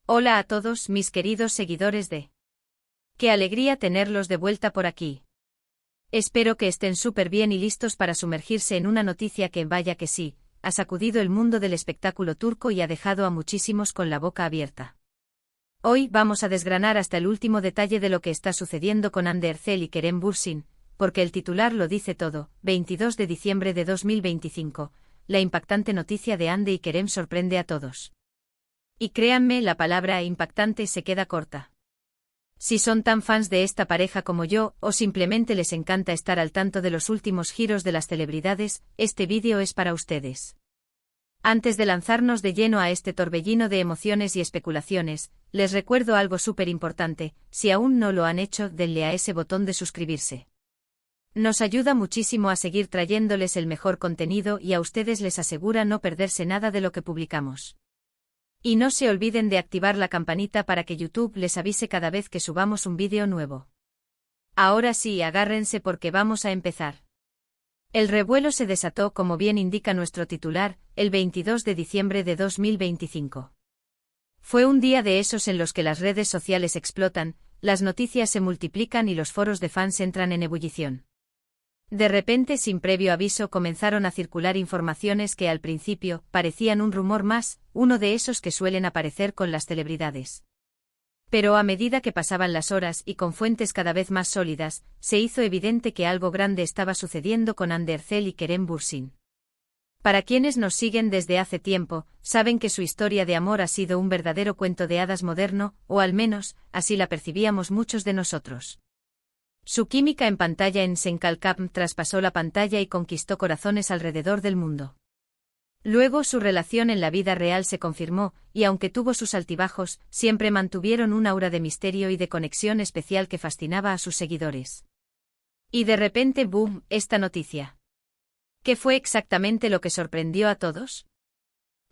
Hola a todos mis queridos seguidores de... ¡Qué alegría tenerlos de vuelta por aquí! Espero que estén súper bien y listos para sumergirse en una noticia que, vaya que sí, ha sacudido el mundo del espectáculo turco y ha dejado a muchísimos con la boca abierta. Hoy vamos a desgranar hasta el último detalle de lo que está sucediendo con Hande Erçel y Kerem Bürsin, porque el titular lo dice todo. 22 de diciembre de 2025, la impactante noticia de Hande y Kerem sorprende a todos. Y créanme, la palabra impactante se queda corta. Si son tan fans de esta pareja como yo, o simplemente les encanta estar al tanto de los últimos giros de las celebridades, este vídeo es para ustedes. Antes de lanzarnos de lleno a este torbellino de emociones y especulaciones, les recuerdo algo súper importante: si aún no lo han hecho, denle a ese botón de suscribirse. Nos ayuda muchísimo a seguir trayéndoles el mejor contenido y a ustedes les asegura no perderse nada de lo que publicamos. Y no se olviden de activar la campanita para que YouTube les avise cada vez que subamos un vídeo nuevo. Ahora sí, agárrense porque vamos a empezar. El revuelo se desató, como bien indica nuestro titular, el 22 de diciembre de 2025. Fue un día de esos en los que las redes sociales explotan, las noticias se multiplican y los foros de fans entran en ebullición. De repente, sin previo aviso, comenzaron a circular informaciones que al principio parecían un rumor más, uno de esos que suelen aparecer con las celebridades. Pero a medida que pasaban las horas y con fuentes cada vez más sólidas, se hizo evidente que algo grande estaba sucediendo con Hande Erçel y Kerem Bürsin. Para quienes nos siguen desde hace tiempo, saben que su historia de amor ha sido un verdadero cuento de hadas moderno, o al menos, así la percibíamos muchos de nosotros. Su química en pantalla en Senkalkam traspasó la pantalla y conquistó corazones alrededor del mundo. Luego su relación en la vida real se confirmó, y aunque tuvo sus altibajos, siempre mantuvieron un aura de misterio y de conexión especial que fascinaba a sus seguidores. Y de repente, ¡boom!, esta noticia. ¿Qué fue exactamente lo que sorprendió a todos?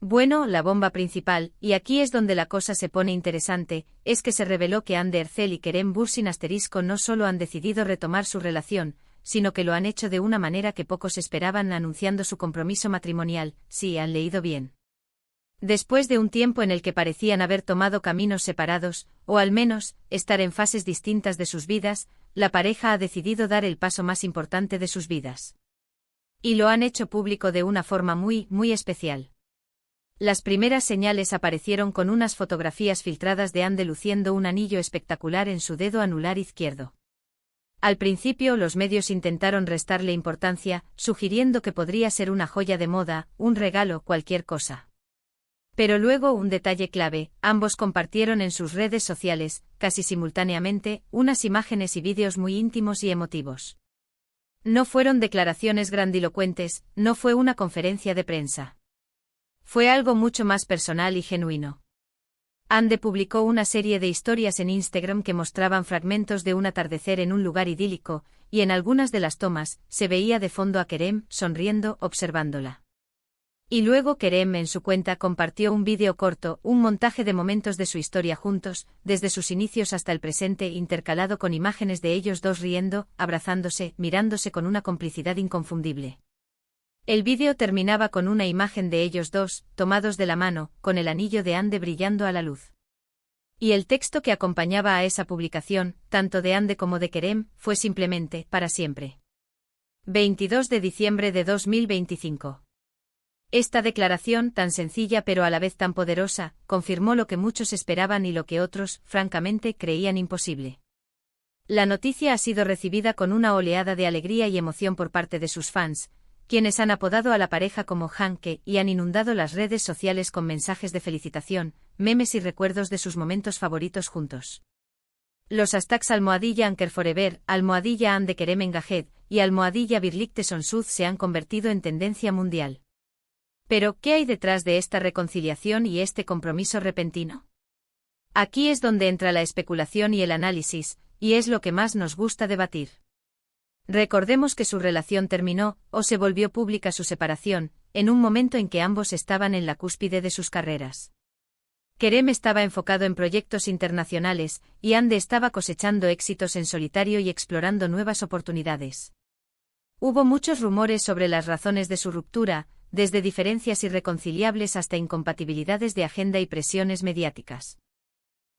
Bueno, la bomba principal, y aquí es donde la cosa se pone interesante, es que se reveló que Hande Erçel y Kerem Bürsin no solo han decidido retomar su relación, sino que lo han hecho de una manera que pocos esperaban, anunciando su compromiso matrimonial. Sí, han leído bien. Después de un tiempo en el que parecían haber tomado caminos separados, o al menos, estar en fases distintas de sus vidas, la pareja ha decidido dar el paso más importante de sus vidas. Y lo han hecho público de una forma muy, muy especial. Las primeras señales aparecieron con unas fotografías filtradas de Hande luciendo un anillo espectacular en su dedo anular izquierdo. Al principio los medios intentaron restarle importancia, sugiriendo que podría ser una joya de moda, un regalo, cualquier cosa. Pero luego, un detalle clave: ambos compartieron en sus redes sociales, casi simultáneamente, unas imágenes y vídeos muy íntimos y emotivos. No fueron declaraciones grandilocuentes, no fue una conferencia de prensa. Fue algo mucho más personal y genuino. Hande publicó una serie de historias en Instagram que mostraban fragmentos de un atardecer en un lugar idílico, y en algunas de las tomas, se veía de fondo a Kerem, sonriendo, observándola. Y luego Kerem en su cuenta compartió un vídeo corto, un montaje de momentos de su historia juntos, desde sus inicios hasta el presente, intercalado con imágenes de ellos dos riendo, abrazándose, mirándose con una complicidad inconfundible. El vídeo terminaba con una imagen de ellos dos, tomados de la mano, con el anillo de Hande brillando a la luz. Y el texto que acompañaba a esa publicación, tanto de Hande como de Kerem, fue simplemente, para siempre. 22 de diciembre de 2025. Esta declaración, tan sencilla pero a la vez tan poderosa, confirmó lo que muchos esperaban y lo que otros, francamente, creían imposible. La noticia ha sido recibida con una oleada de alegría y emoción por parte de sus fans, quienes han apodado a la pareja como Hanke y han inundado las redes sociales con mensajes de felicitación, memes y recuerdos de sus momentos favoritos juntos. Los hashtags #Ankerforever, #Hande Kerem Engaged y #Birlikte Sonsuz se han convertido en tendencia mundial. Pero, ¿qué hay detrás de esta reconciliación y este compromiso repentino? Aquí es donde entra la especulación y el análisis, y es lo que más nos gusta debatir. Recordemos que su relación terminó, o se volvió pública su separación, en un momento en que ambos estaban en la cúspide de sus carreras. Kerem estaba enfocado en proyectos internacionales, y Hande estaba cosechando éxitos en solitario y explorando nuevas oportunidades. Hubo muchos rumores sobre las razones de su ruptura, desde diferencias irreconciliables hasta incompatibilidades de agenda y presiones mediáticas.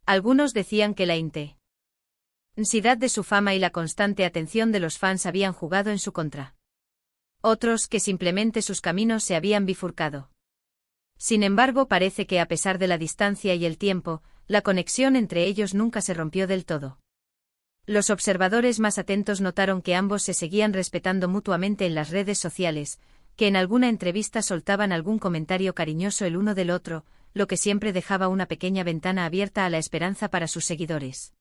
Algunos decían que la intensidad de su fama y la constante atención de los fans habían jugado en su contra. Otros que simplemente sus caminos se habían bifurcado. Sin embargo, parece que a pesar de la distancia y el tiempo, la conexión entre ellos nunca se rompió del todo. Los observadores más atentos notaron que ambos se seguían respetando mutuamente en las redes sociales, que en alguna entrevista soltaban algún comentario cariñoso el uno del otro, lo que siempre dejaba una pequeña ventana abierta a la esperanza para sus seguidores.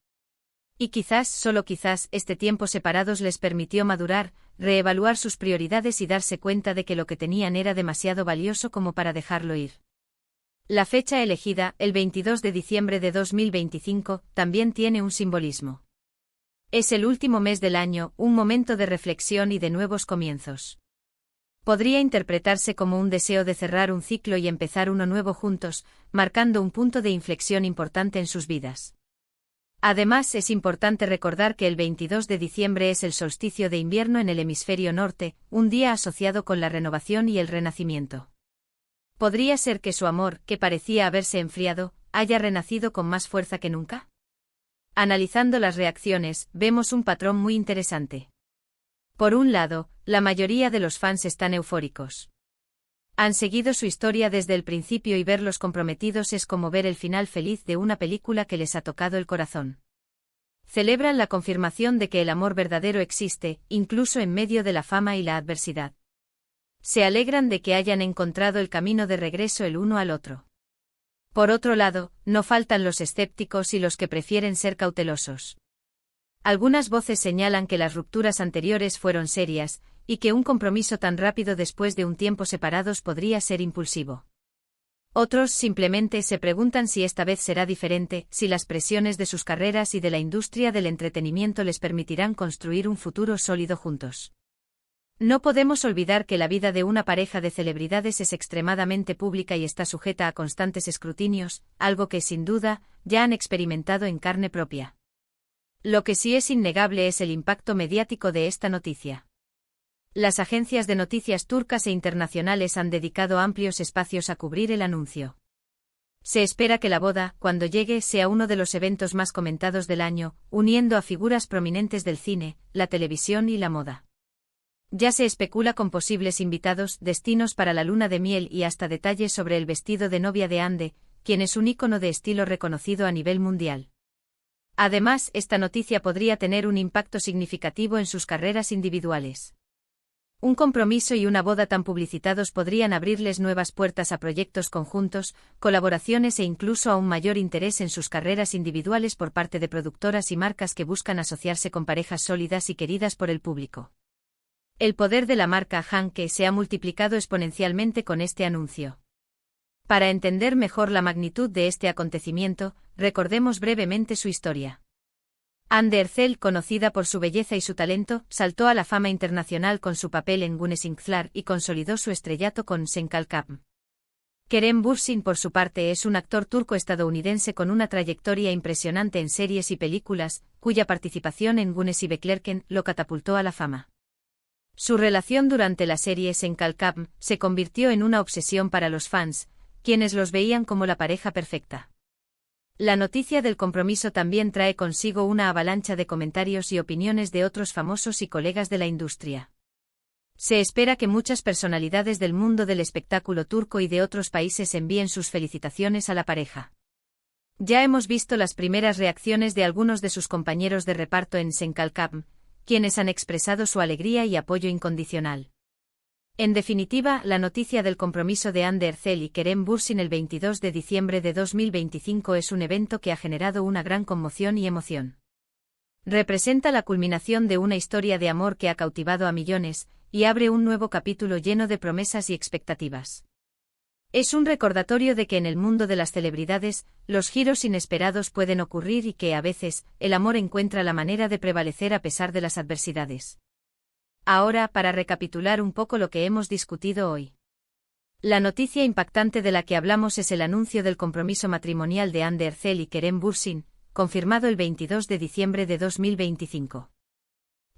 Y quizás, solo quizás, este tiempo separados les permitió madurar, reevaluar sus prioridades y darse cuenta de que lo que tenían era demasiado valioso como para dejarlo ir. La fecha elegida, el 22 de diciembre de 2025, también tiene un simbolismo. Es el último mes del año, un momento de reflexión y de nuevos comienzos. Podría interpretarse como un deseo de cerrar un ciclo y empezar uno nuevo juntos, marcando un punto de inflexión importante en sus vidas. Además, es importante recordar que el 22 de diciembre es el solsticio de invierno en el hemisferio norte, un día asociado con la renovación y el renacimiento. ¿Podría ser que su amor, que parecía haberse enfriado, haya renacido con más fuerza que nunca? Analizando las reacciones, vemos un patrón muy interesante. Por un lado, la mayoría de los fans están eufóricos. Han seguido su historia desde el principio y verlos comprometidos es como ver el final feliz de una película que les ha tocado el corazón. Celebran la confirmación de que el amor verdadero existe, incluso en medio de la fama y la adversidad. Se alegran de que hayan encontrado el camino de regreso el uno al otro. Por otro lado, no faltan los escépticos y los que prefieren ser cautelosos. Algunas voces señalan que las rupturas anteriores fueron serias, y que un compromiso tan rápido después de un tiempo separados podría ser impulsivo. Otros simplemente se preguntan si esta vez será diferente, si las presiones de sus carreras y de la industria del entretenimiento les permitirán construir un futuro sólido juntos. No podemos olvidar que la vida de una pareja de celebridades es extremadamente pública y está sujeta a constantes escrutinios, algo que, sin duda, ya han experimentado en carne propia. Lo que sí es innegable es el impacto mediático de esta noticia. Las agencias de noticias turcas e internacionales han dedicado amplios espacios a cubrir el anuncio. Se espera que la boda, cuando llegue, sea uno de los eventos más comentados del año, uniendo a figuras prominentes del cine, la televisión y la moda. Ya se especula con posibles invitados, destinos para la luna de miel y hasta detalles sobre el vestido de novia de Hande, quien es un ícono de estilo reconocido a nivel mundial. Además, esta noticia podría tener un impacto significativo en sus carreras individuales. Un compromiso y una boda tan publicitados podrían abrirles nuevas puertas a proyectos conjuntos, colaboraciones e incluso a un mayor interés en sus carreras individuales por parte de productoras y marcas que buscan asociarse con parejas sólidas y queridas por el público. El poder de la marca Hanke se ha multiplicado exponencialmente con este anuncio. Para entender mejor la magnitud de este acontecimiento, recordemos brevemente su historia. Hande Erçel, conocida por su belleza y su talento, saltó a la fama internacional con su papel en Güneşler y consolidó su estrellato con Sen Kalkap. Kerem Bürsin, por su parte, es un actor turco-estadounidense con una trayectoria impresionante en series y películas, cuya participación en Güneş Beklerken lo catapultó a la fama. Su relación durante la serie Sen Kalkap se convirtió en una obsesión para los fans, quienes los veían como la pareja perfecta. La noticia del compromiso también trae consigo una avalancha de comentarios y opiniones de otros famosos y colegas de la industria. Se espera que muchas personalidades del mundo del espectáculo turco y de otros países envíen sus felicitaciones a la pareja. Ya hemos visto las primeras reacciones de algunos de sus compañeros de reparto en Sen Kalkap, quienes han expresado su alegría y apoyo incondicional. En definitiva, la noticia del compromiso de Hande Erçel y Kerem Bürsin el 22 de diciembre de 2025 es un evento que ha generado una gran conmoción y emoción. Representa la culminación de una historia de amor que ha cautivado a millones, y abre un nuevo capítulo lleno de promesas y expectativas. Es un recordatorio de que en el mundo de las celebridades, los giros inesperados pueden ocurrir y que, a veces, el amor encuentra la manera de prevalecer a pesar de las adversidades. Ahora, para recapitular un poco lo que hemos discutido hoy. La noticia impactante de la que hablamos es el anuncio del compromiso matrimonial de Hande Erçel y Kerem Bürsin, confirmado el 22 de diciembre de 2025.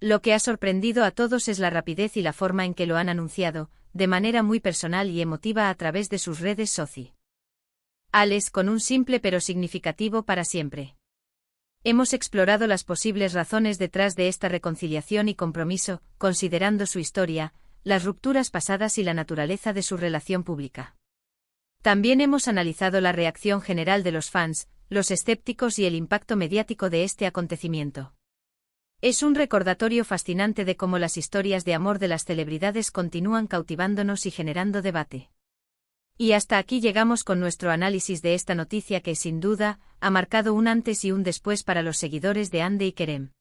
Lo que ha sorprendido a todos es la rapidez y la forma en que lo han anunciado, de manera muy personal y emotiva a través de sus redes sociales. Ales con un simple pero significativo para siempre. Hemos explorado las posibles razones detrás de esta reconciliación y compromiso, considerando su historia, las rupturas pasadas y la naturaleza de su relación pública. También hemos analizado la reacción general de los fans, los escépticos y el impacto mediático de este acontecimiento. Es un recordatorio fascinante de cómo las historias de amor de las celebridades continúan cautivándonos y generando debate. Y hasta aquí llegamos con nuestro análisis de esta noticia que, sin duda, ha marcado un antes y un después para los seguidores de Hande y Kerem.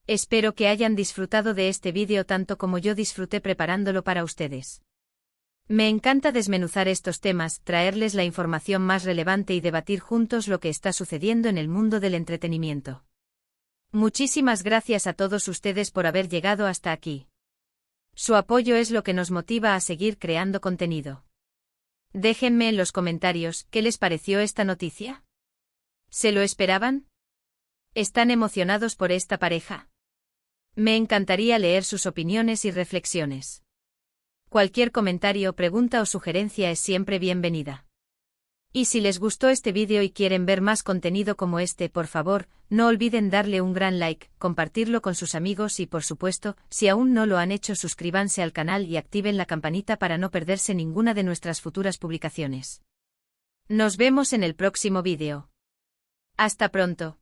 Espero que hayan disfrutado de este vídeo tanto como yo disfruté preparándolo para ustedes. Me encanta desmenuzar estos temas, traerles la información más relevante y debatir juntos lo que está sucediendo en el mundo del entretenimiento. Muchísimas gracias a todos ustedes por haber llegado hasta aquí. Su apoyo es lo que nos motiva a seguir creando contenido. Déjenme en los comentarios qué les pareció esta noticia. ¿Se lo esperaban? ¿Están emocionados por esta pareja? Me encantaría leer sus opiniones y reflexiones. Cualquier comentario, pregunta o sugerencia es siempre bienvenida. Y si les gustó este vídeo y quieren ver más contenido como este, por favor, no olviden darle un gran like, compartirlo con sus amigos y, por supuesto, si aún no lo han hecho, suscríbanse al canal y activen la campanita para no perderse ninguna de nuestras futuras publicaciones. Nos vemos en el próximo vídeo. Hasta pronto.